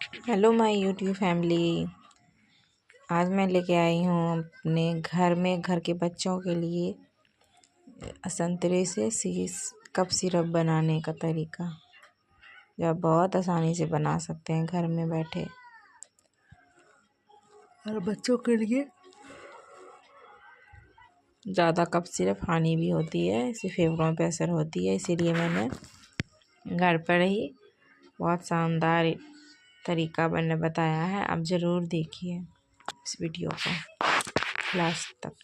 Hello my YouTube family. आज मैं लेके आई हूँ अपने घर के बच्चों के लिए संतरे से कप सिरप बनाने का तरीका, जो आप बहुत आसानी से बना सकते हैं घर में बैठे। और बच्चों के लिए ज़्यादा कप सिरप हानि भी होती है, इससे फेफड़ों पे असर होती है। इसीलिए मैंने घर पर ही बहुत शानदार तरीका मैंने बताया है। आप ज़रूर देखिए इस वीडियो को लास्ट तक।